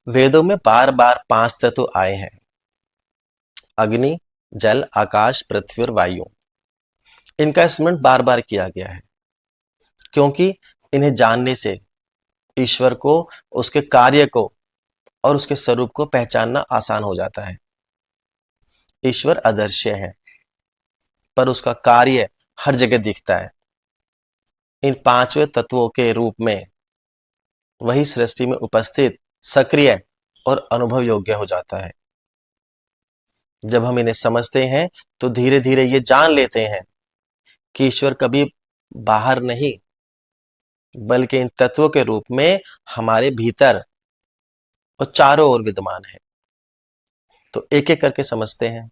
वेदों में बार बार 5 तत्व आए हैं। अग्नि, जल, आकाश, पृथ्वी और वायु। इनका स्मरण बार बार किया गया है क्योंकि इन्हें जानने से ईश्वर को, उसके कार्य को और उसके स्वरूप को पहचानना आसान हो जाता है। ईश्वर अदृश्य है पर उसका कार्य हर जगह दिखता है। इन 5वें तत्वों के रूप में वही सृष्टि में उपस्थित, सक्रिय और अनुभव योग्य हो जाता है। जब हम इन्हें समझते हैं तो धीरे धीरे ये जान लेते हैं कि ईश्वर कभी बाहर नहीं बल्कि इन तत्वों के रूप में हमारे भीतर और चारों ओर विद्यमान है। तो एक एक करके समझते हैं।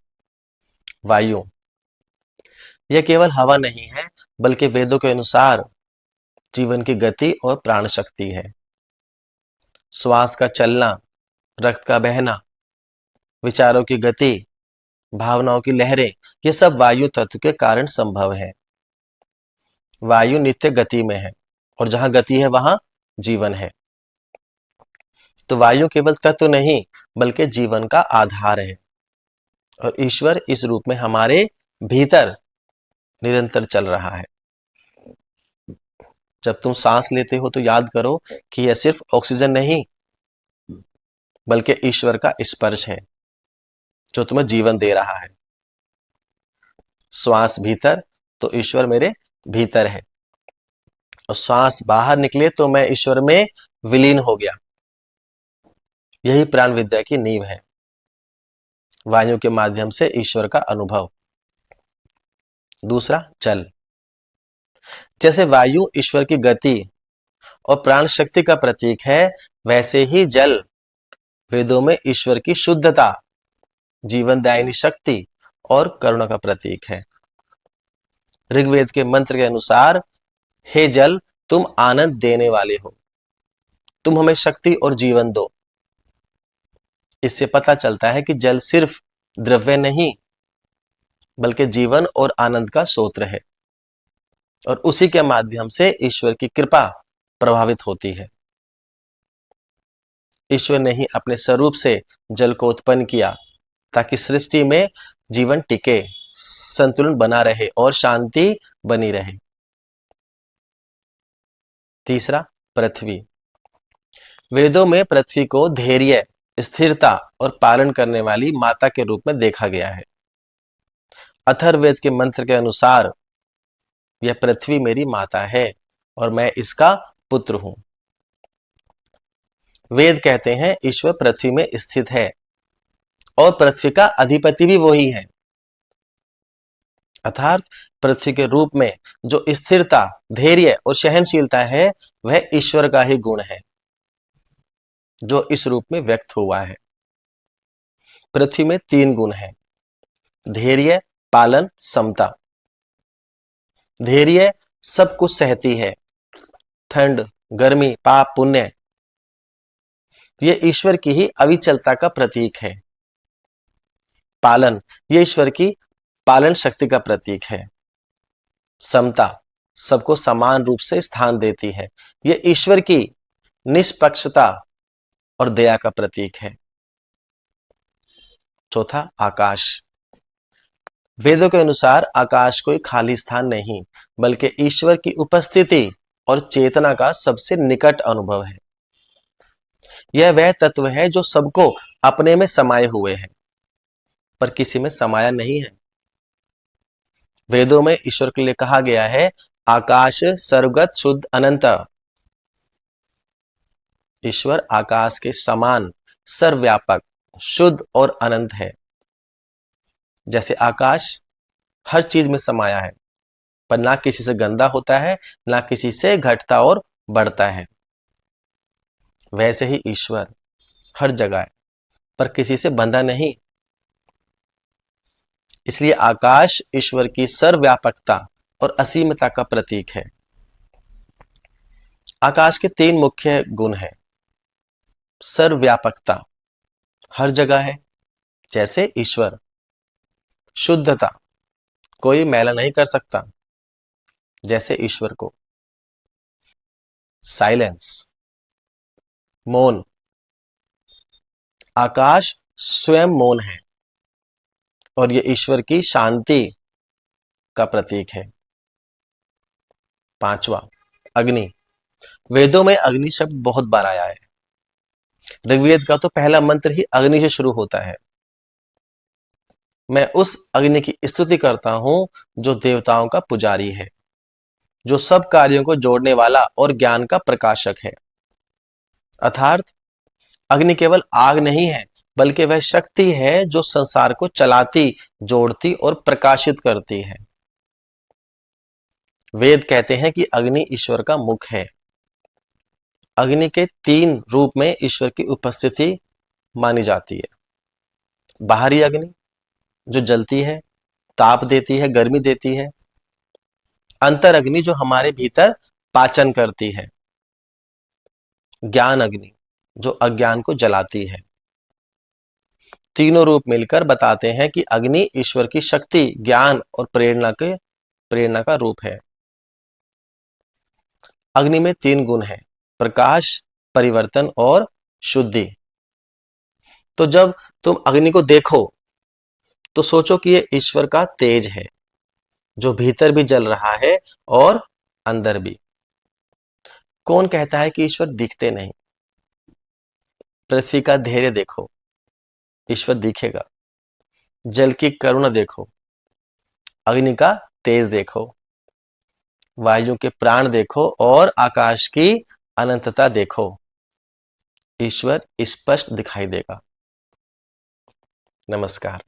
वायु, यह केवल हवा नहीं है बल्कि वेदों के अनुसार जीवन की गति और प्राण शक्ति है। श्वास का चलना, रक्त का बहना, विचारों की गति, भावनाओं की लहरें, ये सब वायु तत्व के कारण संभव है। वायु नित्य गति में है और जहां गति है वहां जीवन है। तो वायु केवल तत्व नहीं बल्कि जीवन का आधार है और ईश्वर इस रूप में हमारे भीतर निरंतर चल रहा है। जब तुम सांस लेते हो तो याद करो कि यह सिर्फ ऑक्सीजन नहीं बल्कि ईश्वर का स्पर्श है जो तुम्हें जीवन दे रहा है। श्वास भीतर तो ईश्वर मेरे भीतर है और श्वास बाहर निकले तो मैं ईश्वर में विलीन हो गया। यही प्राण विद्या की नींव है, वायु के माध्यम से ईश्वर का अनुभव। दूसरा, जल। जैसे वायु ईश्वर की गति और प्राण शक्ति का प्रतीक है, वैसे ही जल वेदों में ईश्वर की शुद्धता, जीवनदायिनी शक्ति और करुणा का प्रतीक है। ऋग्वेद के मंत्र के अनुसार, हे जल, तुम आनंद देने वाले हो, तुम हमें शक्ति और जीवन दो। इससे पता चलता है कि जल सिर्फ द्रव्य नहीं बल्कि जीवन और आनंद का स्रोत है और उसी के माध्यम से ईश्वर की कृपा प्रभावित होती है। ईश्वर ने ही अपने स्वरूप से जल को उत्पन्न किया ताकि सृष्टि में जीवन टिके, संतुलन बना रहे और शांति बनी रहे। तीसरा, पृथ्वी। वेदों में पृथ्वी को धैर्य, स्थिरता और पालन करने वाली माता के रूप में देखा गया है। अथर्ववेद के मंत्र के अनुसार, यह पृथ्वी मेरी माता है और मैं इसका पुत्र हूं। वेद कहते हैं ईश्वर पृथ्वी में स्थित है और पृथ्वी का अधिपति भी वही है। अर्थात पृथ्वी के रूप में जो स्थिरता, धैर्य और सहनशीलता है, वह ईश्वर का ही गुण है जो इस रूप में व्यक्त हुआ है। पृथ्वी में 3 गुण हैं: धैर्य, पालन, समता। धैर्य सब कुछ सहती है, ठंड, गर्मी, पाप, पुण्य। यह ईश्वर की ही अविचलता का प्रतीक है। पालन, यह ईश्वर की पालन शक्ति का प्रतीक है। समता, सबको समान रूप से स्थान देती है। यह ईश्वर की निष्पक्षता और दया का प्रतीक है। चौथा, आकाश। वेदों के अनुसार आकाश कोई खाली स्थान नहीं बल्कि ईश्वर की उपस्थिति और चेतना का सबसे निकट अनुभव है। यह वह तत्व है जो सबको अपने में समाये हुए है पर किसी में समाया नहीं है। वेदों में ईश्वर के लिए कहा गया है, आकाश सर्वगत शुद्ध अनंत। ईश्वर आकाश के समान सर्वव्यापक, शुद्ध और अनंत है। जैसे आकाश हर चीज में समाया है पर ना किसी से गंदा होता है, ना किसी से घटता और बढ़ता है, वैसे ही ईश्वर हर जगह है पर किसी से बंधा नहीं। इसलिए आकाश ईश्वर की सर्वव्यापकता और असीमता का प्रतीक है। आकाश के 3 मुख्य गुण हैं। सर्वव्यापकता, हर जगह है जैसे ईश्वर। शुद्धता, कोई मैला नहीं कर सकता जैसे ईश्वर को। साइलेंस, मौन, आकाश स्वयं मौन है और ये ईश्वर की शांति का प्रतीक है। पांचवा, अग्नि। वेदों में अग्नि शब्द बहुत बार आया है। ऋग्वेद का तो पहला मंत्र ही अग्नि से शुरू होता है। मैं उस अग्नि की स्तुति करता हूं जो देवताओं का पुजारी है, जो सब कार्यों को जोड़ने वाला और ज्ञान का प्रकाशक है। अर्थात अग्नि केवल आग नहीं है, बल्कि वह शक्ति है जो संसार को चलाती, जोड़ती और प्रकाशित करती है। वेद कहते हैं कि अग्नि ईश्वर का मुख है। अग्नि के 3 रूप में ईश्वर की उपस्थिति मानी जाती है। बाहरी अग्नि जो जलती है, ताप देती है, गर्मी देती है। अंतर अग्नि जो हमारे भीतर पाचन करती है। ज्ञान अग्नि जो अज्ञान को जलाती है। तीनों रूप मिलकर बताते हैं कि अग्नि ईश्वर की शक्ति, ज्ञान और प्रेरणा का रूप है। अग्नि में 3 गुण हैं: प्रकाश, परिवर्तन और शुद्धि। तो जब तुम अग्नि को देखो तो सोचो कि यह ईश्वर का तेज है जो भीतर भी जल रहा है और अंदर भी। कौन कहता है कि ईश्वर दिखते नहीं? पृथ्वी का धैर्य देखो, ईश्वर दिखेगा। जल की करुणा देखो, अग्नि का तेज देखो, वायु के प्राण देखो और आकाश की अनंतता देखो। ईश्वर स्पष्ट दिखाई देगा। नमस्कार।